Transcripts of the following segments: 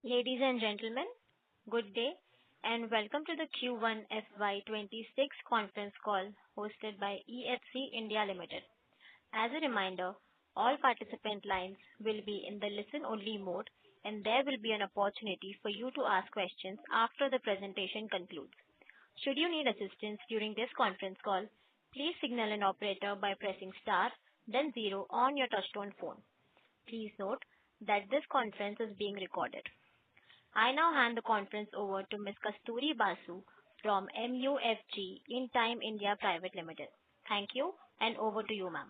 Ladies and gentlemen, good day and welcome to the Q1 FY26 conference call hosted by EFC India Limited. As a reminder, all participant lines will be in the listen-only mode, and there will be an opportunity for you to ask questions after the presentation concludes. Should you need assistance during this conference call, please signal an operator by pressing star, then zero on your touchtone phone. Please note that this conference is being recorded. I now hand the conference over to Ms. Kasturi Basu from MUFG In Time India Private Limited. Thank you, and over to you, ma'am.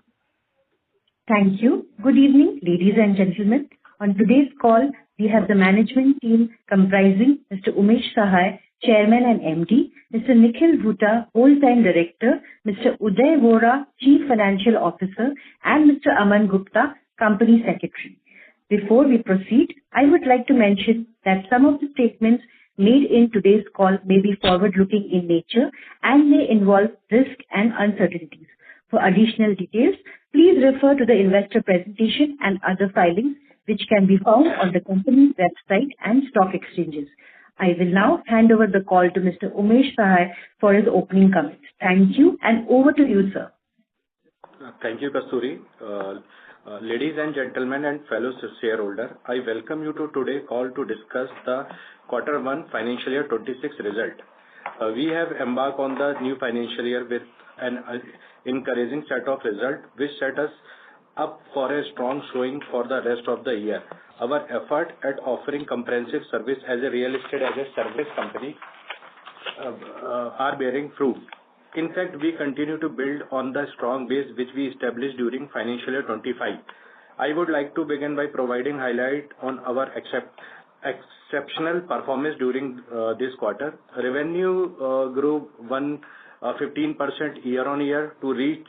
Thank you. Good evening, ladies and gentlemen. On today's call, we have the management team comprising Mr. Umesh Sahai, Chairman and MD, Mr. Nikhil Bhuta, Whole-Time Director, Mr. Uday Vora, Chief Financial Officer, and Mr. Aman Gupta, Company Secretary. Before we proceed, I would like to mention that some of the statements made in today's call may be forward-looking in nature and may involve risk and uncertainties. For additional details, please refer to the investor presentation and other filings which can be found on the company's website and stock exchanges. I will now hand over the call to Mr. Umesh Sahai for his opening comments. Thank you, and over to you, sir. Thank you, Kasturi. Ladies and gentlemen and fellow shareholders, I welcome you to today's call to discuss the Q1 financial year 26 result. We have embarked on the new financial year with an encouraging set of results which set us up for a strong showing for the rest of the year. Our effort at offering comprehensive service as a real estate as a service company are bearing fruit. In fact, we continue to build on the strong base which we established during financial year 25. I would like to begin by providing highlight on our exceptional performance during this quarter. Revenue grew 15% year on year to reach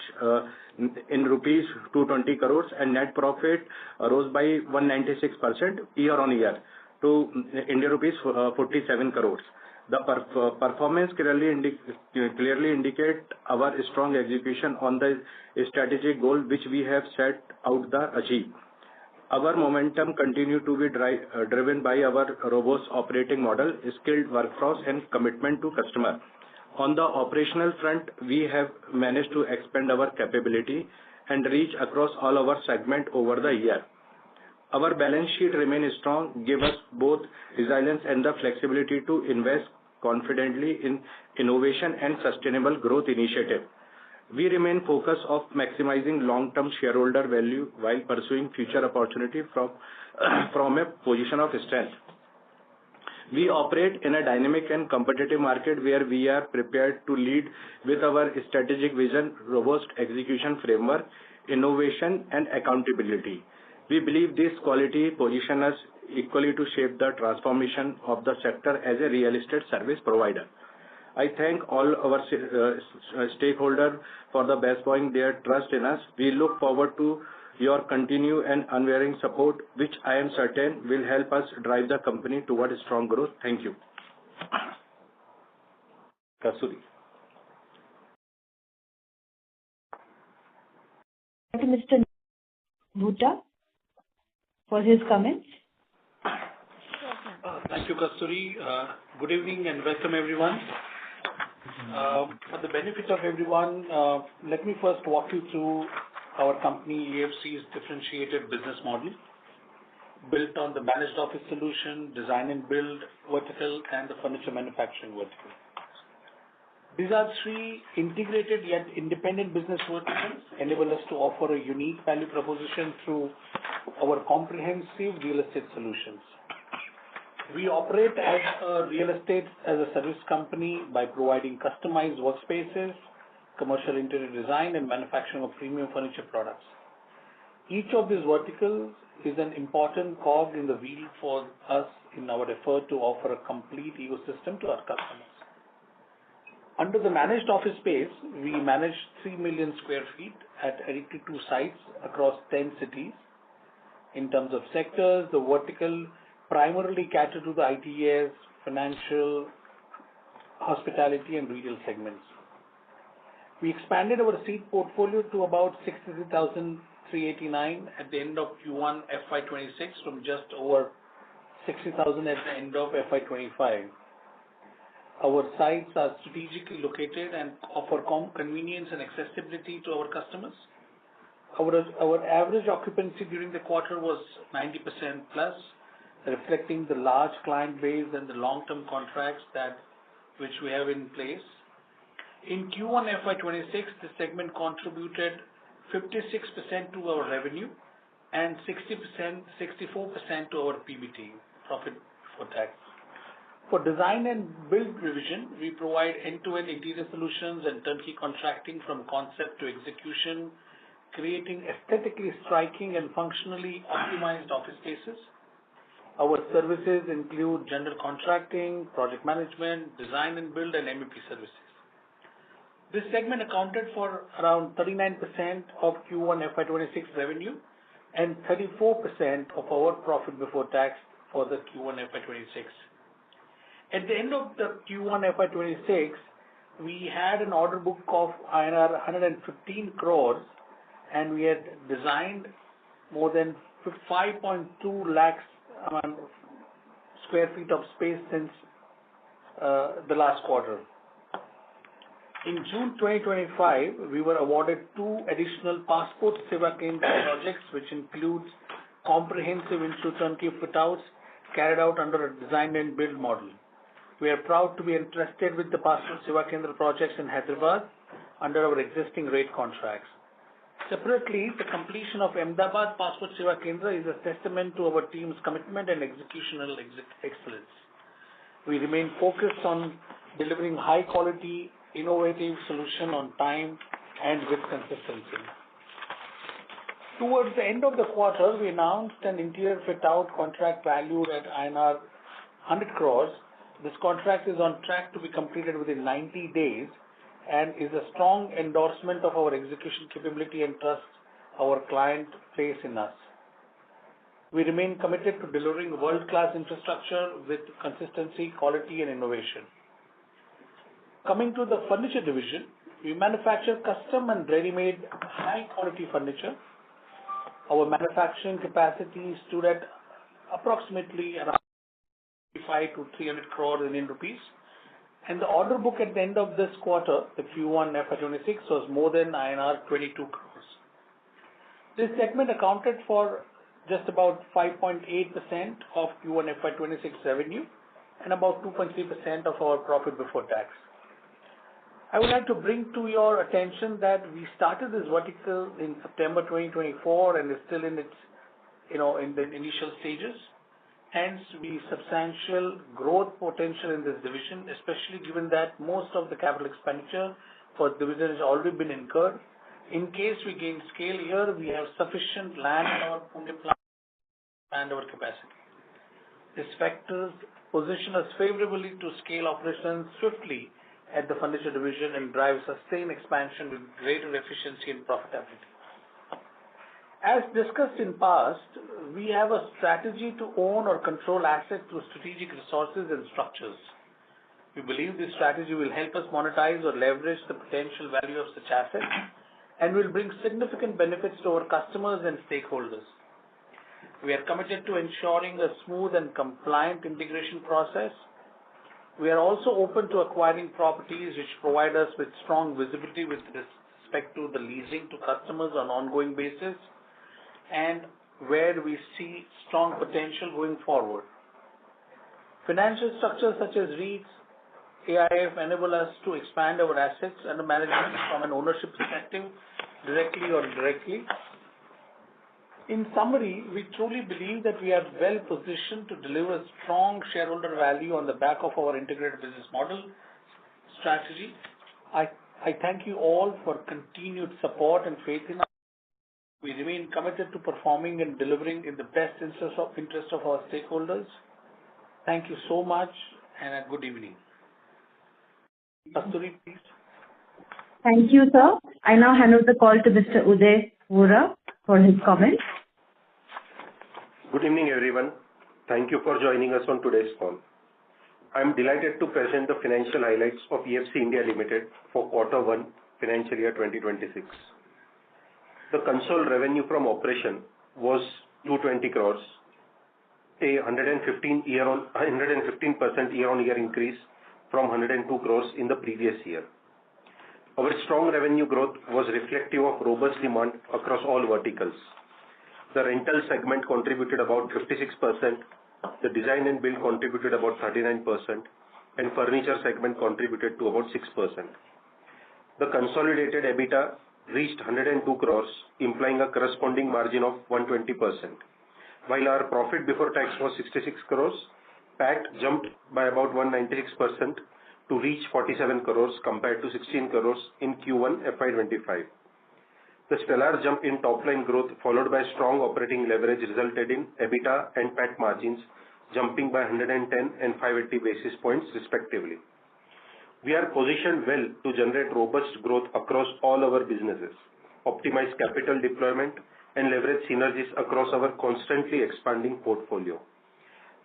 in rupees 220 crores, and net profit rose by 196% year on year to Indian rupees 47 crores. The performance clearly indicate our strong execution on the strategic goal which we have set out to achieve. Our momentum continue to be driven by our robust operating model, skilled workforce, and commitment to customer. On the operational front, we have managed to expand our capability and reach across all our segment over the year. Our balance sheet remains strong, give us both resilience and the flexibility to invest confidently in innovation and sustainable growth initiative. We remain focused of maximizing long-term shareholder value while pursuing future opportunity from a position of strength. We operate in a dynamic and competitive market where we are prepared to lead with our strategic vision, robust execution framework, innovation, and accountability. We believe this quality position us equally to shape the transformation of the sector as a real estate service provider. I thank all our stakeholders for the bestowing their trust in us. We look forward to your continued and unwavering support, which I am certain will help us drive the company toward strong growth. Thank you. Kasturi. Mr. Bhuta for his comments. Thank you, Kasturi. Good evening and welcome everyone. For the benefit of everyone, let me first walk you through our company EFC's differentiated business model built on the managed office solution, design and build vertical, and the furniture manufacturing vertical. These are three integrated yet independent business verticals enable us to offer a unique value proposition through our comprehensive real estate solutions. We operate as a real estate as a service company by providing customized workspaces, commercial interior design, and manufacturing of premium furniture products. Each of these verticals is an important cog in the wheel for us in our effort to offer a complete ecosystem to our customers. Under the managed office space, we manage 3 million square feet at 82 sites across 10 cities. In terms of sectors, the vertical primarily cater to the ITES, financial, hospitality, and retail segments. We expanded our seat portfolio to about 63,389 at the end of Q1 FY26 from just over 60,000 at the end of FY25. Our sites are strategically located and offer convenience and accessibility to our customers. Our average occupancy during the quarter was 90% plus, reflecting the large client base and the long-term contracts which we have in place. In Q1 FY26, the segment contributed 56% to our revenue and 64% to our PBT, profit before tax. For design and build division, we provide end-to-end interior solutions and turnkey contracting from concept to execution, creating aesthetically striking and functionally optimized office spaces. Our services include general contracting, project management, design and build, and MEP services. This segment accounted for around 39% of Q1 FY26 revenue and 34% of our profit before tax for the Q1 FY26. At the end of the Q1 FY26, we had an order book of INR 115 crores, and we had designed more than 5.2 lakhs square feet of space since the last quarter. In June 2025, we were awarded 2 additional Passport Seva Kendra projects, which includes comprehensive institute turnkey fit-outs carried out under a design and build model. We are proud to be interested with the Passport Seva Kendra projects in Hyderabad under our existing rate contracts. Separately, the completion of Ahmedabad Passport Seva Kendra is a testament to our team's commitment and executional excellence. We remain focused on delivering high-quality, innovative solution on time and with consistency. Towards the end of the quarter, we announced an interior fit-out contract valued at INR 100 crores. This contract is on track to be completed within 90 days and is a strong endorsement of our execution capability and trust our client place in us. We remain committed to delivering world-class infrastructure with consistency, quality, and innovation. Coming to the furniture division, we manufacture custom and ready-made high-quality furniture. Our manufacturing capacity stood at approximately around 5 to 300 crore Indian rupees, and the order book at the end of this quarter, the Q1 FY26, was more than INR 22 crores. This segment accounted for just about 5.8% of Q1 FY26 revenue and about 2.3% of our profit before tax. I would like to bring to your attention that we started this vertical in September 2024 and is still in its, in the initial stages. Hence, we substantial growth potential in this division, especially given that most of the capital expenditure for the division has already been incurred. In case we gain scale here, we have sufficient land in our Pune plant and our capacity. These factors position us favorably to scale operations swiftly at the furniture division and drive sustained expansion with greater efficiency and profitability. As discussed in past, we have a strategy to own or control assets through strategic resources and structures. We believe this strategy will help us monetize or leverage the potential value of such assets and will bring significant benefits to our customers and stakeholders. We are committed to ensuring a smooth and compliant integration process. We are also open to acquiring properties which provide us with strong visibility with respect to the leasing to customers on an ongoing basis and where we see strong potential going forward. Financial structures such as REITs, AIF enable us to expand our assets under management from an ownership perspective, directly or indirectly. In summary, we truly believe that we are well positioned to deliver strong shareholder value on the back of our integrated business model strategy. I thank you all for continued support and faith in us. We remain committed to performing and delivering in the best interest of our stakeholders. Thank you so much and a good evening. Kasturi, please. Thank you, sir. I now hand over the call to Mr. Uday Vora for his comments. Good evening, everyone. Thank you for joining us on today's call. I am delighted to present the financial highlights of EFC India Limited for Q1 Financial Year 2026. The consolidated revenue from operation was 220 crores. a 115% year-on-year increase from 102 crores in the previous year. Our strong revenue growth was reflective of robust demand across all verticals. The rental segment contributed about 56%, the design and build contributed about 39%, and furniture segment contributed to about 6%. The consolidated EBITDA reached 102 crores, implying a corresponding margin of 120%. While our profit before tax was 66 crores, PAT jumped by about 196% to reach 47 crores compared to 16 crores in Q1 FY25. The stellar jump in top-line growth, followed by strong operating leverage, resulted in EBITDA and PAT margins jumping by 110 and 580 basis points respectively. We are positioned well to generate robust growth across all our businesses, optimize capital deployment, and leverage synergies across our constantly expanding portfolio.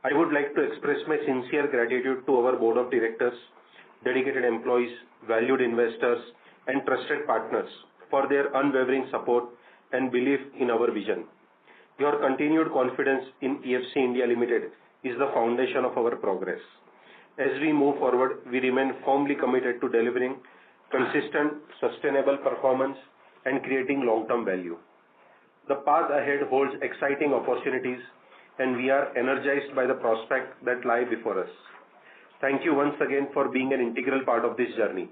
I would like to express my sincere gratitude to our board of directors, dedicated employees, valued investors, and trusted partners for their unwavering support and belief in our vision. Your continued confidence in EFC India Limited is the foundation of our progress. As we move forward, we remain firmly committed to delivering consistent, sustainable performance and creating long-term value. The path ahead holds exciting opportunities, and we are energized by the prospects that lie before us. Thank you once again for being an integral part of this journey.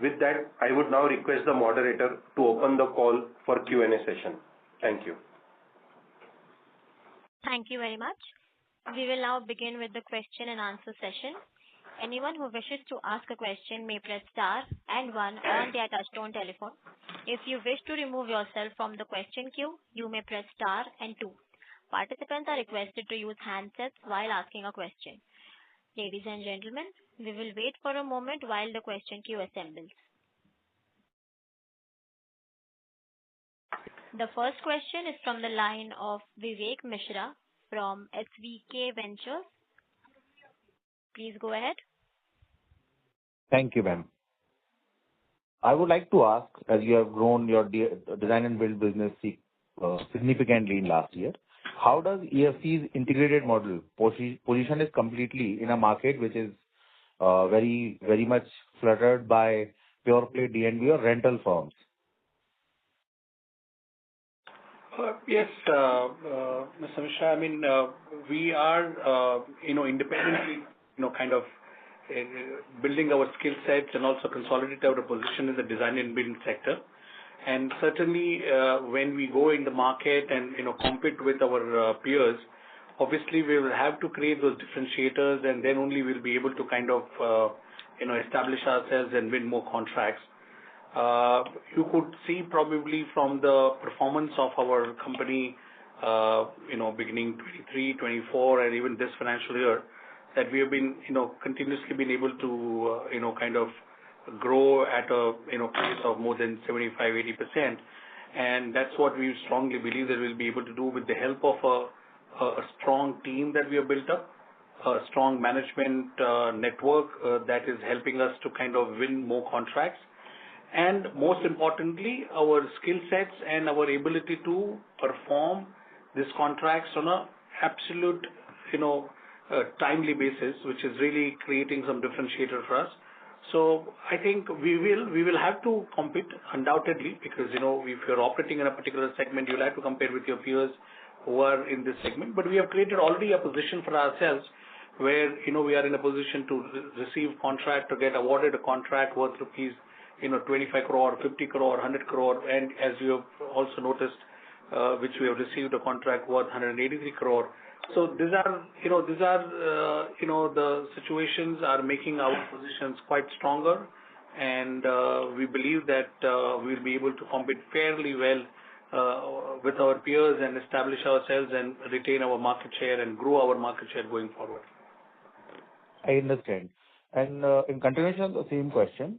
With that, I would now request the moderator to open the call for Q&A session. Thank you. Thank you very much. We will now begin with the question and answer session. Anyone who wishes to ask a question may press star and one on their touchtone telephone. If you wish to remove yourself from the question queue, you may press star and two. Participants are requested to use handsets while asking a question. Ladies and gentlemen, we will wait for a moment while the question queue assembles. The first question is from the line of Vivek Mishra from SVK Ventures. Please go ahead. Thank you, ma'am. I would like to ask, as you have grown your design and build business significantly in last year, how does EFC's integrated model position is completely in a market which is very, very much fluttered by pure play D&B or rental firms? Yes, Mr. Mishra. I mean, we are, independently, kind of building our skill sets and also consolidate our position in the design and build sector. And certainly, when we go in the market and compete with our peers, obviously we will have to create those differentiators, and then only we'll be able to kind of establish ourselves and win more contracts. You could see probably from the performance of our company, beginning 23, 24, and even this financial year, that we have been, continuously been able to, kind of grow at a, pace of more than 75-80%. And that's what we strongly believe that we'll be able to do with the help of a strong team that we have built up, a strong management network that is helping us to kind of win more contracts. And most importantly, our skill sets and our ability to perform these contracts on a absolute, timely basis, which is really creating some differentiator for us. So I think we will have to compete undoubtedly, because, if you're operating in a particular segment, you'll have to compare with your peers who are in this segment. But we have created already a position for ourselves where, we are in a position to receive contract, to get awarded a contract worth rupees 25 crore, 50 crore, 100 crore. And as you have also noticed, which we have received a contract worth 183 crore. So these are the situations are making our positions quite stronger. And we believe that we'll be able to compete fairly well with our peers and establish ourselves and retain our market share and grow our market share going forward. I understand. And in continuation of the same question,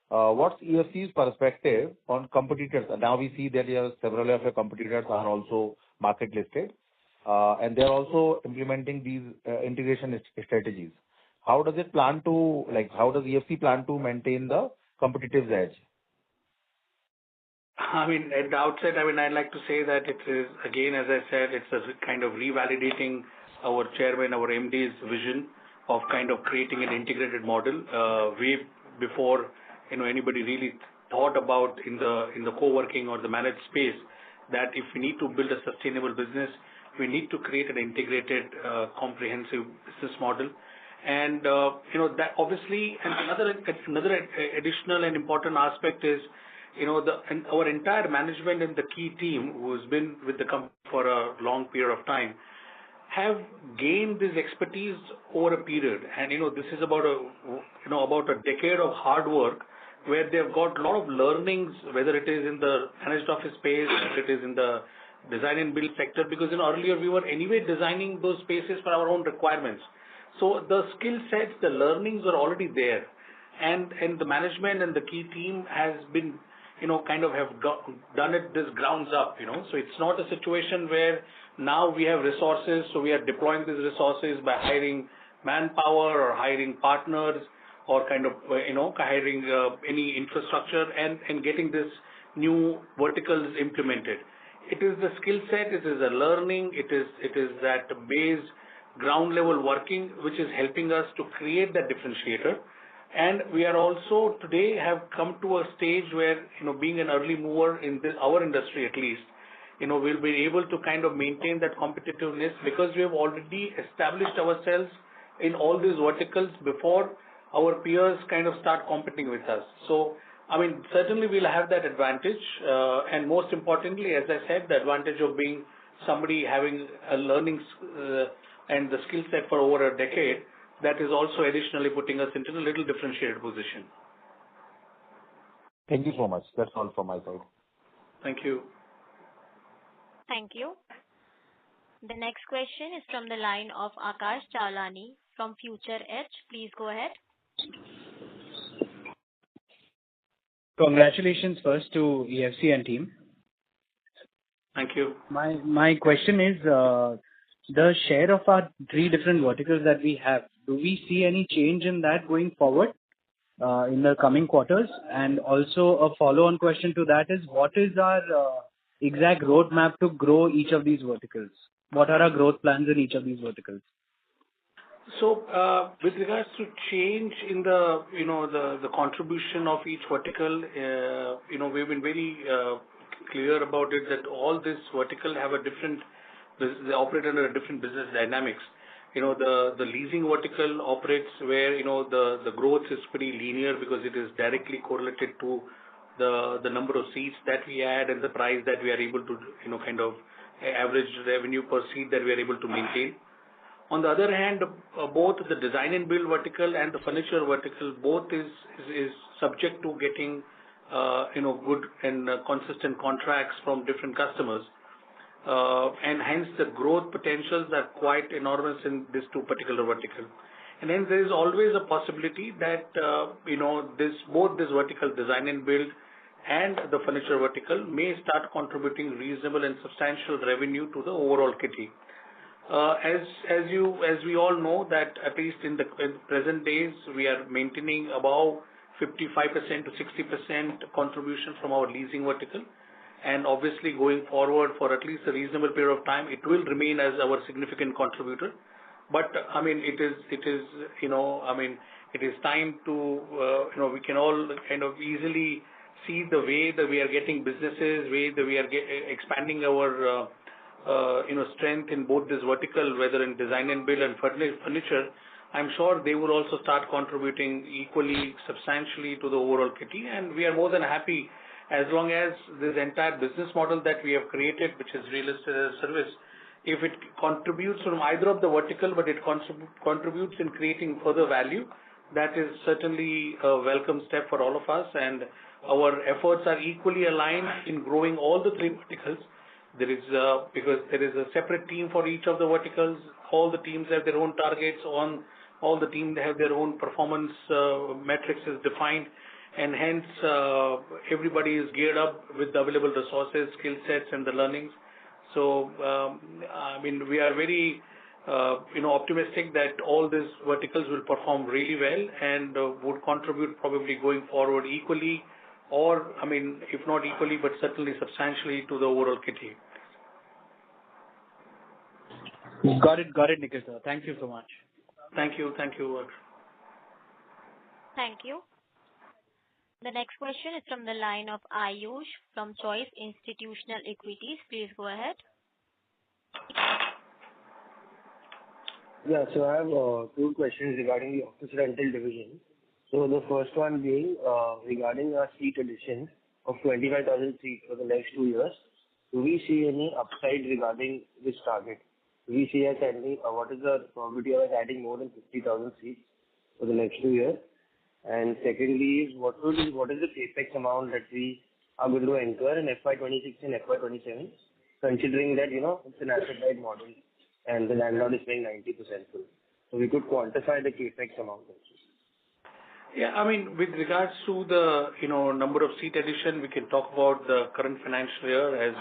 what's EFC's perspective on competitors? Now we see that several of your competitors are also market listed, and they're also implementing these integration strategies. How does EFC plan to maintain the competitive edge? I mean, at the outset, I'd like to say that it is, again, as I said, it's a kind of revalidating our chairman, our MD's vision of kind of creating an integrated model way before anybody really thought about in the co-working or the managed space, that if we need to build a sustainable business, we need to create an integrated, comprehensive business model. And that obviously, and another additional and important aspect is our entire management and the key team who's been with the company for a long period of time have gained this expertise over a period. And this is about a decade of hard work where they've got a lot of learnings, whether it is in the managed office space, whether it is in the design and build sector, because earlier we were anyway designing those spaces for our own requirements. So the skill sets, the learnings are already there, and the management and the key team has been kind of have done it this grounds up. So it's not a situation where now we have resources, so we are deploying these resources by hiring manpower or hiring partners or kind of hiring any infrastructure and getting this new verticals implemented. It is the skill set, it is the learning, it is that base ground level working which is helping us to create that differentiator. And we are also today have come to a stage where being an early mover in our industry at least, we'll be able to kind of maintain that competitiveness because we have already established ourselves in all these verticals before our peers kind of start competing with us. So certainly we'll have that advantage, and most importantly, as I said, the advantage of being somebody having a learning and the skill set for over a decade, that is also additionally putting us into a little differentiated position. Thank you so much. That's all from my side. Thank you. Thank you. The next question is from the line of Akash Chalani from Future Edge. Please go ahead. Congratulations first to EFC and team. Thank you. My question is, the share of our three different verticals that we have, do we see any change in that going forward in the coming quarters? And also a follow-on question to that is, what is our exact roadmap to grow each of these verticals? What are our growth plans in each of these verticals? So, with regards to change in the the contribution of each vertical, we've been very clear about it that all this vertical have a different, they operate under a different business dynamics. The leasing vertical operates where the growth is pretty linear because it is directly correlated to the number of seats that we add and the price that we are able to kind of average revenue per seat that we are able to maintain. On the other hand, both the design and build vertical and the furniture vertical, both is subject to getting good and consistent contracts from different customers, and hence the growth potentials are quite enormous in these two particular verticals. And hence there is always a possibility that both this vertical, design and build, and the furniture vertical may start contributing reasonable and substantial revenue to the overall kitty. As we all know that at least in the present days we are maintaining about 55% to 60% contribution from our leasing vertical, and obviously going forward for at least a reasonable period of time it will remain as our significant contributor. But it is time to we can all kind of easily see the way that we are getting businesses, way that we are expanding our strength in both this vertical, whether in design and build and furniture. I'm sure they will also start contributing equally substantially to the overall kitty, and we are more than happy as long as this entire business model that we have created, which is real estate as a service, if it contributes from either of the vertical, but it contributes in creating further value, that is certainly a welcome step for all of us, and our efforts are equally aligned in growing all the three verticals. Because there is a separate team for each of the verticals. All the teams have their own targets all the teams have their own performance metrics is defined, and hence everybody is geared up with the available resources, skill sets, and the learnings. So we are very optimistic that all these verticals will perform really well and would contribute probably going forward equally, or if not equally, but certainly substantially to the overall kitty. Got it, Nikhil sir. Thank you so much. Thank you. Thank you. Thank you. The next question is from the line of Ayush from Choice Institutional Equities. Please go ahead. Yeah, so I have two questions regarding the office rental division. So the first one being regarding our seat addition of 25,000 seats for the next 2 years. Do we see any upside regarding this target? Do we see us adding, what is the probability of us adding more than 50,000 seats for the next 2 years? And secondly, is what is the capex amount that we are going to incur in FY26 and FY27, considering that, it's an asset-light model and the landlord is paying 90% full. So we could quantify the capex amount also. Yeah, I mean, with regards to the, number of seat addition, we can talk about the current financial year as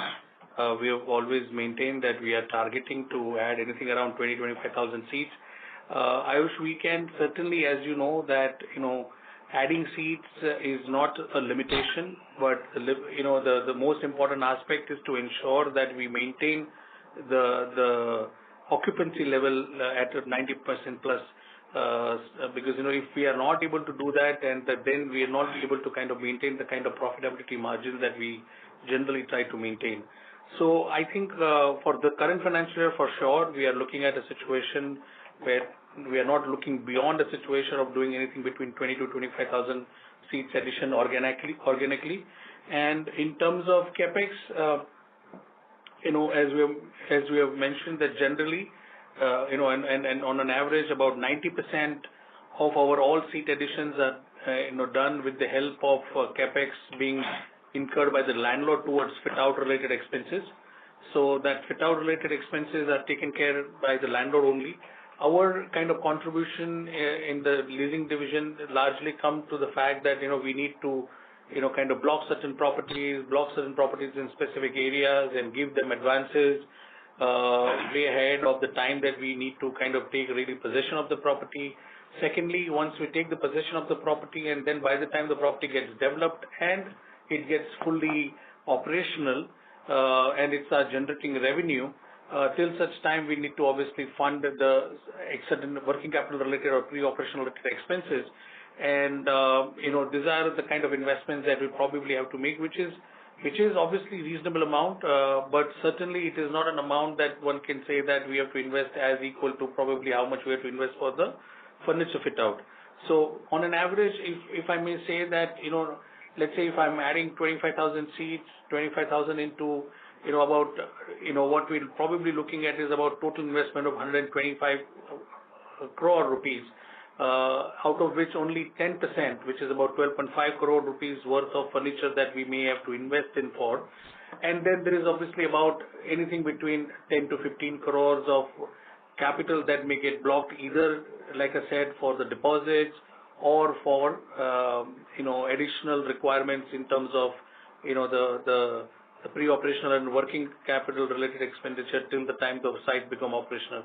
we have always maintained that we are targeting to add anything around 20,000-25,000 seats. Ayush, we can certainly, as you know, that, adding seats is not a limitation, but, the most important aspect is to ensure that we maintain the occupancy level at 90% plus. Because, if we are not able to do that, and then we are not able to kind of maintain the kind of profitability margins that we generally try to maintain. So I think for the current financial year, for sure, we are looking at a situation where we are not looking beyond a situation of doing anything between 20 to 25,000 seats addition organically. And in terms of capex, as we have mentioned that generally, and on an average, about 90% of our all seat additions are, done with the help of capex being incurred by the landlord towards fit-out related expenses. So that fit-out related expenses are taken care by the landlord only. Our kind of contribution in the leasing division largely come to the fact that, we need to, kind of block certain properties in specific areas and give them advances way ahead of the time that we need to kind of take really possession of the property. Secondly, once we take the possession of the property, and then by the time the property gets developed and it gets fully operational and it starts generating revenue, till such time we need to obviously fund the certain working capital related or pre-operational related expenses. And these are the kind of investments that we probably have to make, which is obviously reasonable amount, but certainly it is not an amount that one can say that we have to invest as equal to probably how much we have to invest for the furniture fit out. So on an average, if I may say that, let's say if I'm adding 25,000 seats, 25,000 into, about, what we're probably looking at is about total investment of 125 crore rupees, out of which only 10%, which is about 12.5 crore rupees worth of furniture that we may have to invest in for. And then there is obviously about anything between 10 to 15 crores of capital that may get blocked, either, like I said, for the deposits or for, additional requirements in terms of, the pre-operational and working capital related expenditure till the time the site become operational.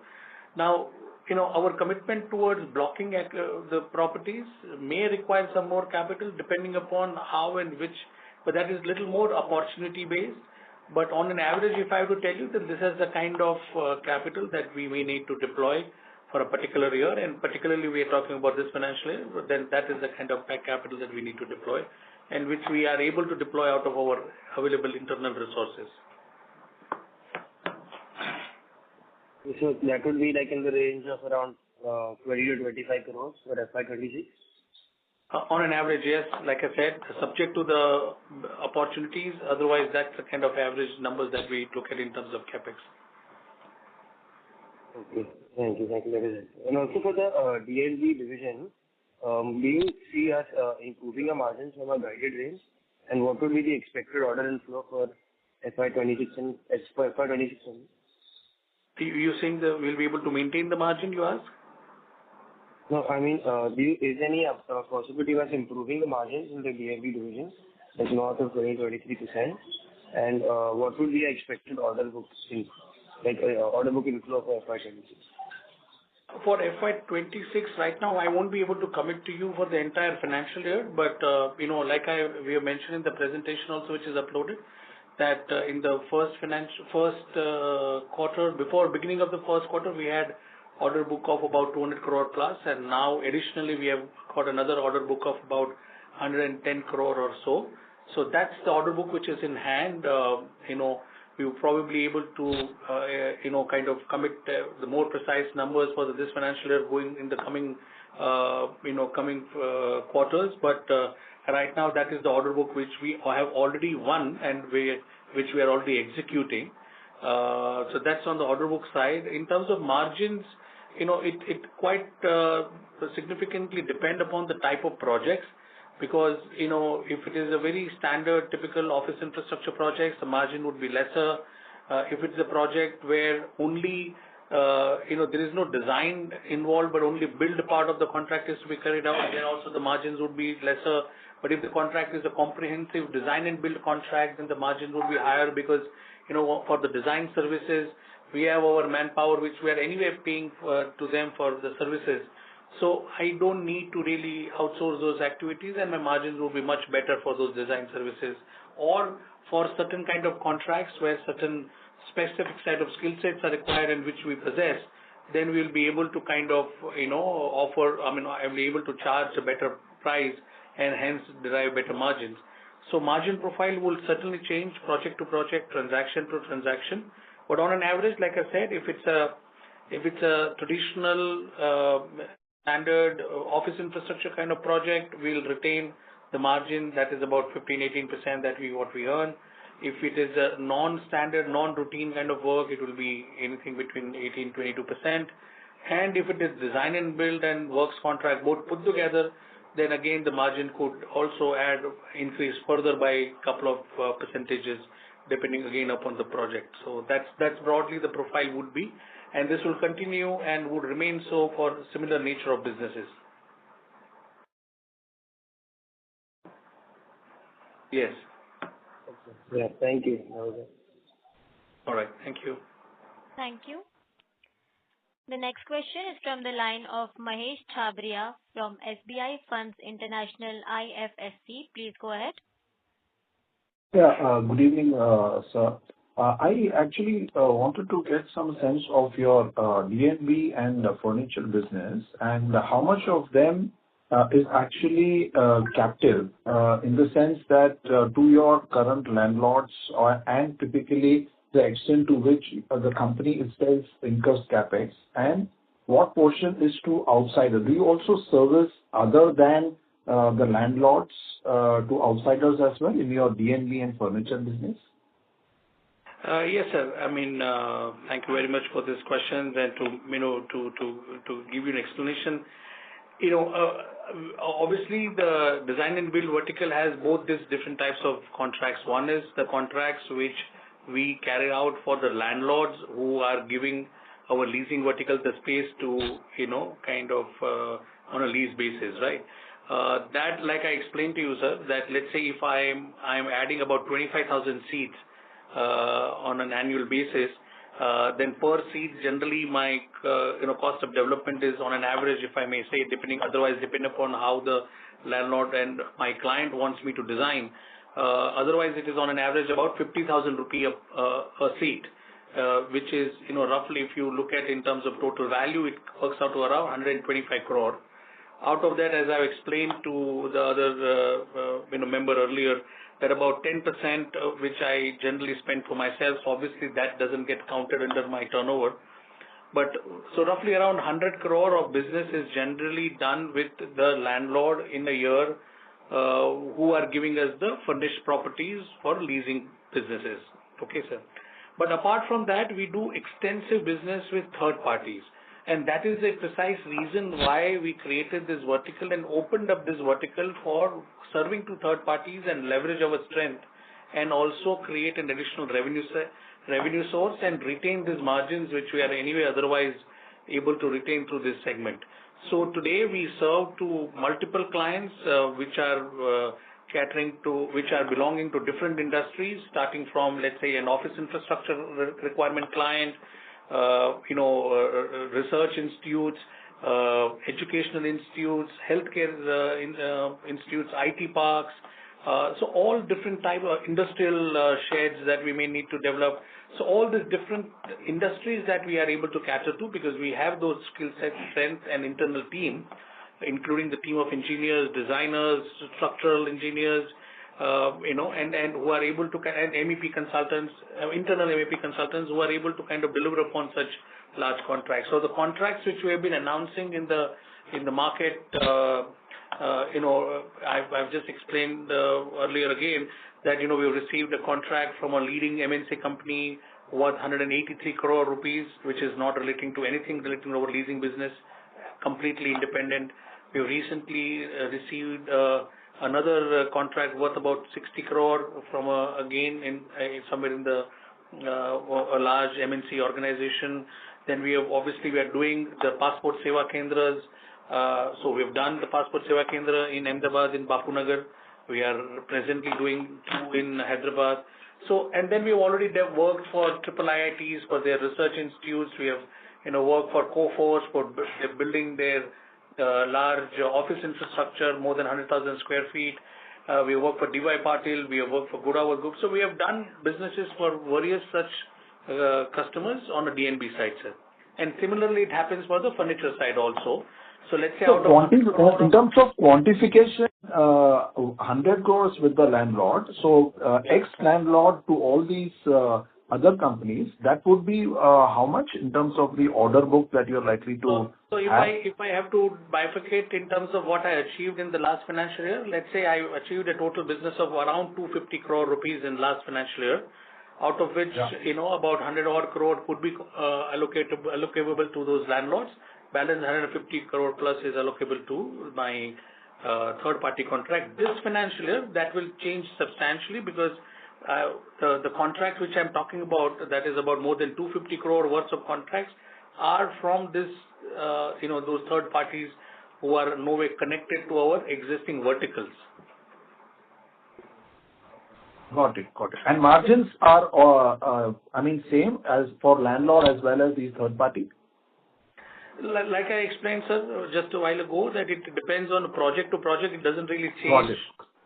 Now, our commitment towards blocking the properties may require some more capital depending upon how and which, but that is little more opportunity based. But on an average, if I have to tell you that this is the kind of capital that we may need to deploy for a particular year, and particularly we are talking about this financial year, then that is the kind of capital that we need to deploy, and which we are able to deploy out of our available internal resources. So that would be like in the range of around 20 to 25 crores for FY26? On an average, yes. Like I said, subject to the opportunities. Otherwise, that's the kind of average numbers that we look at in terms of capex. Okay. Thank you. That is it. And also for the DLV division, do you see us improving our margins from our guided range? And what would be the expected order inflow for FY26 and FY26? You saying that we'll be able to maintain the margin, you ask? No, I mean, is any possibility of us improving the margins in the DLV division, like north of 20-23%? And what would be the expected order book inflow for FY26? For FY26, right now, I won't be able to commit to you for the entire financial year, but, like we have mentioned in the presentation also, which is uploaded, that in the first quarter, before beginning of the first quarter, we had order book of about 200 crore plus, and now additionally we have got another order book of about 110 crore or so. So that's the order book which is in hand. We will probably able to kind of commit the more precise numbers for this financial year going in the coming quarters. But right now that is the order book which we have already won and which we are already executing. So that's on the order book side. In terms of margins, it quite significantly depend upon the type of projects, because if it is a very standard typical office infrastructure projects, the margin would be lesser. If it's a project where only there is no design involved but only build part of the contract is to be carried out, then also the margins would be lesser. But if the contract is a comprehensive design and build contract, then the margins would be higher, because for the design services we have our manpower which we are anyway paying to them for the services. So I don't need to really outsource those activities, and my margins will be much better for those design services. Or for certain kind of contracts where certain specific set of skill sets are required and which we possess, then we'll be able to kind of offer. I'll be able to charge a better price and hence derive better margins. So margin profile will certainly change project to project, transaction to transaction. But on an average, like I said, if it's a traditional standard office infrastructure kind of project, we'll retain the margin that is about 15-18% what we earn. If it is a non-standard, non-routine kind of work, it will be anything between 18-22%. And if it is design and build and works contract both put together, then again the margin could also increase further by a couple of percentages, depending again upon the project. So that's broadly the profile would be, and this will continue and would remain so for similar nature of businesses. Yes. Okay. Yeah, thank you. All right. Thank you. Thank you. The next question is from the line of Mahesh Chabria from SBI Funds International IFSC. Please go ahead. Yeah, good evening, sir. I actually wanted to get some sense of your D&B and furniture business, and how much of them is actually captive, in the sense that to your current landlords, and typically the extent to which the company itself incurs capex, and what portion is to outsiders? Do you also service other than the landlords to outsiders as well in your D&B and furniture business? Yes, sir. Thank you very much for this question, and to give you an explanation. Obviously the design and build vertical has both these different types of contracts. One is the contracts which we carry out for the landlords who are giving our leasing vertical the space to, kind of on a lease basis, right? That, like I explained to you, sir, that let's say if I'm adding about 25,000 seats on an annual basis, then per seat generally my cost of development is on an average, if I may say, depending upon how the landlord and my client wants me to design. Otherwise, it is on an average about 50,000 rupee a seat, which is roughly, if you look at in terms of total value, it works out to around 125 crore. Out of that, as I explained to the other member earlier, that about 10% which I generally spend for myself. So obviously that doesn't get counted under my turnover. But so roughly around 100 crore of business is generally done with the landlord in a year, who are giving us the furnished properties for leasing businesses. Okay, sir. But apart from that, we do extensive business with third parties. And that is a precise reason why we created this vertical and opened up this vertical for serving to third parties and leverage our strength, and also create an additional revenue source and retain these margins which we are anyway otherwise able to retain through this segment. So today we serve to multiple clients which are belonging to different industries, starting from, let's say, an office infrastructure requirement client, research institutes, educational institutes, healthcare institutes, IT parks, So all different type of industrial sheds that we may need to develop. So all these different industries that we are able to cater to, because we have those skill set, strength and internal team, including the team of engineers, designers, structural engineers, and who are able to, and MEP consultants, internal MEP consultants who are able to kind of deliver upon such large contracts. So the contracts which we have been announcing in the market, I've just explained earlier again that, we received a contract from a leading MNC company worth 183 crore rupees, which is not relating to anything relating to our leasing business, completely independent. We recently received another contract worth about 60 crore from somewhere in the a large MNC organization. Then we are doing the Passport Seva Kendras. So we have done the Passport Seva Kendra in Ahmedabad, in Bapu Nagar. We are presently doing 2 in Hyderabad. So, and then we've already worked for triple IITs, for their research institutes. We have, worked for Coforce, for building their large office infrastructure, more than 100,000 square feet. We have worked for DY Patil. We have worked for Godavar Group. So we have done businesses for various such customers on a DNB side, sir. And similarly, it happens for the furniture side also. So let's say in terms of quantification, 100 crores with the landlord. So ex-landlord to all these other companies, that would be how much in terms of the order book that you're likely to So if I have to bifurcate in terms of what I achieved in the last financial year, let's say I achieved a total business of around 250 crore rupees in last financial year, out of which, about 100 odd crore could be allocable to those landlords. Balance 150 crore plus is allocable to my third-party contract. This financial year, that will change substantially because the contract which I'm talking about, that is about more than 250 crore worth of contracts, are from this, those third parties who are no way connected to our existing verticals. Got it. And margins are, same as for landlord as well as these third party? Like I explained, sir, just a while ago, that it depends on project to project. It doesn't really change. Got it.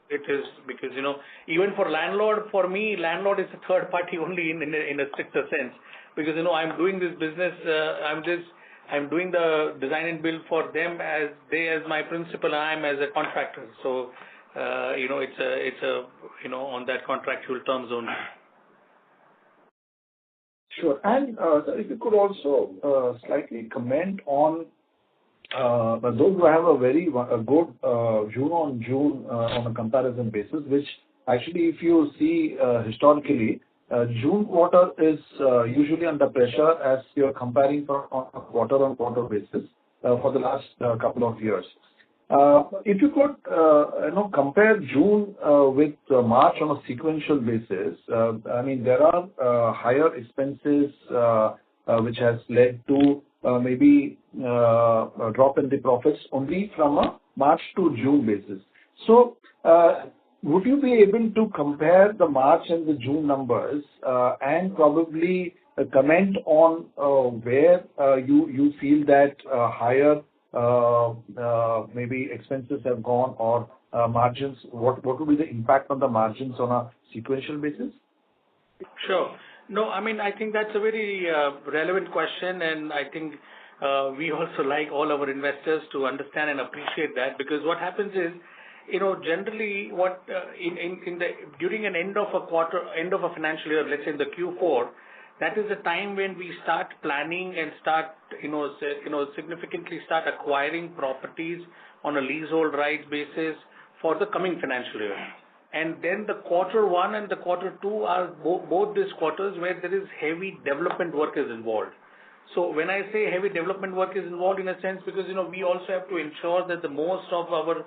It is because, even for landlord, for me, landlord is a third party only in a stricter sense. Because, I'm doing this business, I'm doing the design and build for them as my principal, I'm as a contractor. So, it's on that contractual terms only. Sure. And sir, if you could also slightly comment on those who have a very good June on June on a comparison basis, which actually, if you see historically, June quarter is usually under pressure as you're comparing on a quarter-on-quarter basis for the last couple of years. If you could, compare June with March on a sequential basis, there are higher expenses which has led to maybe a drop in the profits only from a March to June basis. So, would you be able to compare the March and the June numbers and probably comment on where you feel that higher maybe expenses have gone or margins, what would be the impact on the margins on a sequential basis? Sure. No, I think that's a very relevant question, and I think we also like all our investors to understand and appreciate that, because what happens is, generally what during an end of a quarter, end of a financial year, let's say in the Q4, that is the time when we start planning and start, significantly start acquiring properties on a leasehold rights basis for the coming financial year. And then the quarter 1 and the quarter 2 are both these quarters where there is heavy development work is involved. So when I say heavy development work is involved, in a sense, because, we also have to ensure that the most of our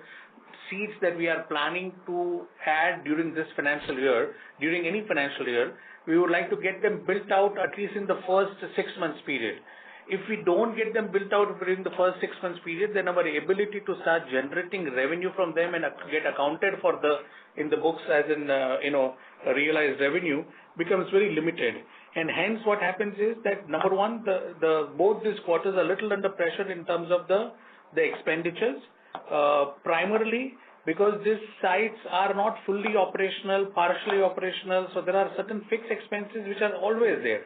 seats that we are planning to add during this financial year, during any financial year, we would like to get them built out at least in the first 6 months period. If we don't get them built out during the first 6 months period, then our ability to start generating revenue from them and get accounted for in the books as in, realized revenue becomes very limited. And hence what happens is that, number one, both these quarters are a little under pressure in terms of the expenditures, primarily because these sites are not fully operational, partially operational, so there are certain fixed expenses which are always there,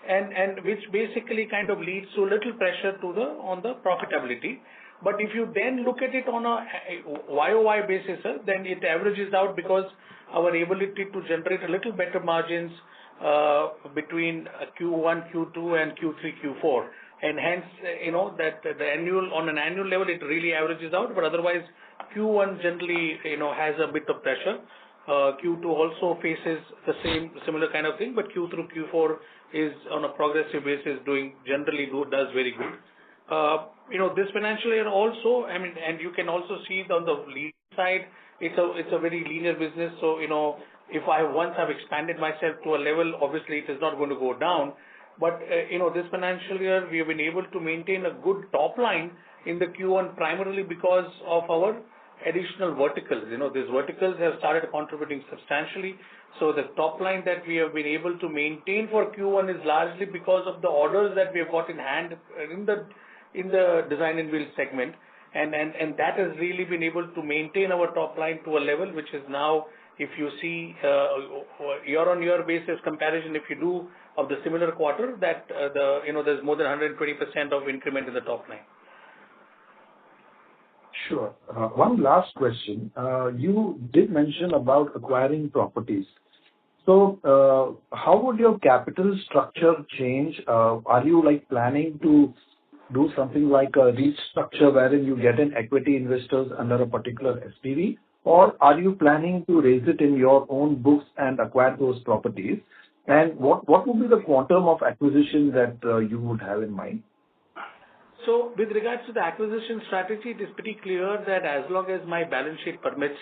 and which basically kind of leads to little pressure on the profitability. But if you then look at it on a YOY basis, then it averages out, because our ability to generate a little better margins between Q1, Q2, and Q3, Q4, and hence, that on an annual level, it really averages out. But otherwise, Q1 generally, has a bit of pressure. Q2 also faces the similar kind of thing, but Q through Q4 is on a progressive basis does very good. This financial year also, and you can also see it on the lead side, it's a very linear business. So, if once I've expanded myself to a level, obviously it is not going to go down. But, this financial year, we have been able to maintain a good top line in the Q1, primarily because of our additional verticals. These verticals have started contributing substantially. So the top line that we have been able to maintain for Q1 is largely because of the orders that we have got in hand in the design and build segment. And that has really been able to maintain our top line to a level which is now, if you see year-on-year basis comparison, if you do of the similar quarter, that there's more than 120% of increment in the top line. Sure. One last question. You did mention about acquiring properties. So, how would your capital structure change? Are you planning to do something like a REIT structure wherein you get in equity investors under a particular SPV, or are you planning to raise it in your own books and acquire those properties? And what would be the quantum of acquisition that you would have in mind? So, with regards to the acquisition strategy, it is pretty clear that as long as my balance sheet permits,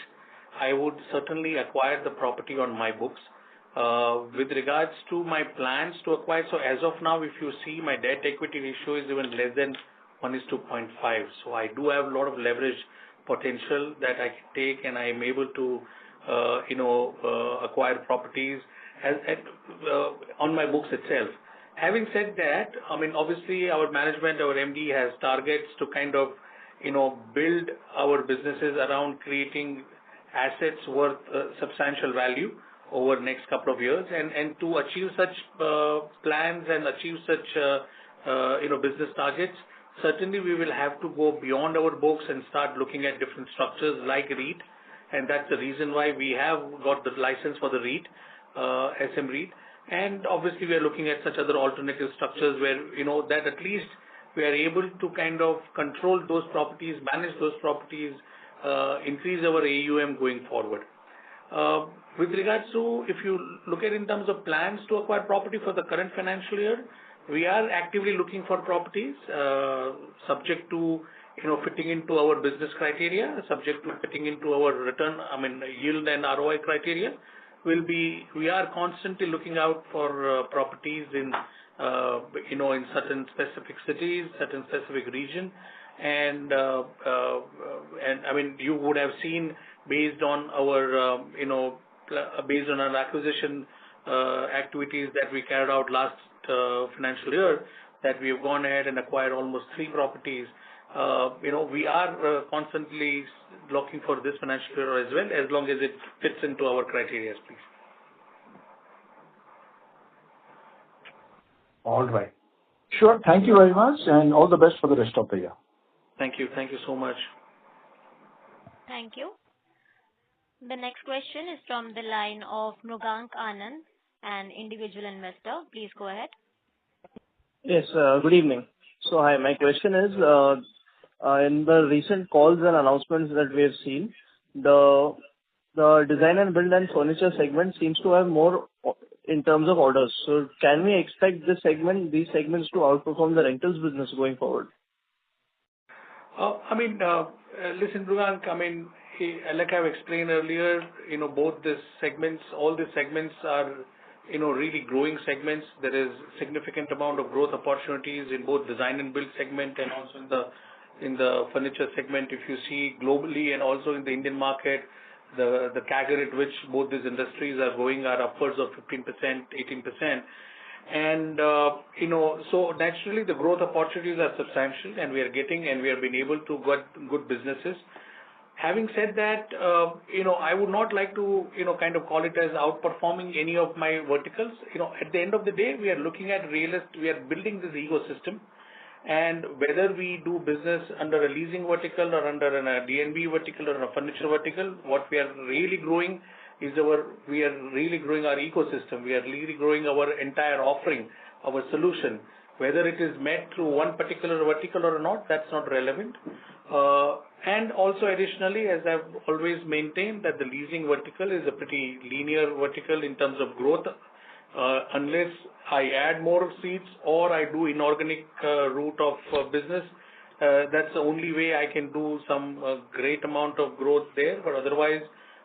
I would certainly acquire the property on my books. With regards to my plans to acquire, so as of now, if you see, my debt equity ratio is even less than 1:0.5. So I do have a lot of leverage potential that I can take, and I am able to, acquire properties on my books itself. Having said that, obviously our management, our MD has targets to kind of, build our businesses around creating assets worth substantial value over the next couple of years. And to achieve such plans and achieve such, business targets, certainly we will have to go beyond our books and start looking at different structures like REIT. And that's the reason why we have got the license for the REIT, SM REIT. And obviously we are looking at such other alternative structures where, that at least we are able to kind of control those properties, manage those properties, increase our AUM going forward. With regards to, if you look at in terms of plans to acquire property for the current financial year, we are actively looking for properties, subject to, fitting into our business criteria, subject to fitting into our return, yield and ROI criteria. We are constantly looking out for properties in certain specific cities, certain specific region, and you would have seen based on our acquisition activities that we carried out last financial year, that we have gone ahead and acquired almost 3 properties. We are constantly looking for this financial year as well, as long as it fits into our criteria, please. All right. Sure. Thank you very much, and all the best for the rest of the year. Thank you. Thank you so much. Thank you. The next question is from the line of Mrugank Anand, an individual investor. Please go ahead. Yes, good evening. So, hi, my question is, in the recent calls and announcements that we have seen, the design and build and furniture segment seems to have more in terms of orders. So, can we expect these segments to outperform the rentals business going forward? Listen, Mrugank, like I've explained earlier, both these segments, all these segments are, really growing segments. There is significant amount of growth opportunities in both design and build segment and also in the furniture segment. If you see globally and also in the Indian market, the CAGR at which both these industries are going are upwards of 15%, 18%. And, so naturally the growth opportunities are substantial, and we are being able to get good businesses. Having said that, I would not like to, kind of call it as outperforming any of my verticals. At the end of the day, we are looking at we are building this ecosystem, and whether we do business under a leasing vertical or under a D&B vertical or a furniture vertical, what we are really growing is we are really growing our ecosystem. We are really growing our entire offering, our solution. Whether it is met through one particular vertical or not, that's not relevant. And also additionally, as I've always maintained, that the leasing vertical is a pretty linear vertical in terms of growth. Unless I add more seats or I do inorganic route of business, that's the only way I can do some great amount of growth there. But otherwise,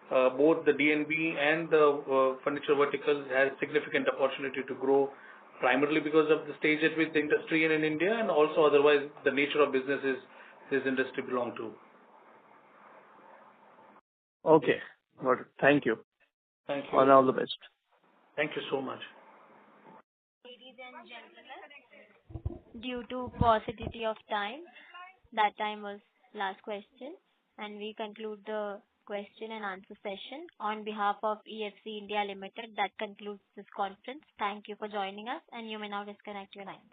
both the D&B and the furniture verticals has significant opportunity to grow, primarily because of the stage at which the industry is in India, and also otherwise the nature of businesses this industry belong to. Okay. Got it. Thank you. Thank you. And all the best. Thank you so much. Ladies and gentlemen, due to paucity of time, that time was last question, and we conclude the question and answer session. On behalf of EFC India Limited, that concludes this conference. Thank you for joining us, and you may now disconnect your lines.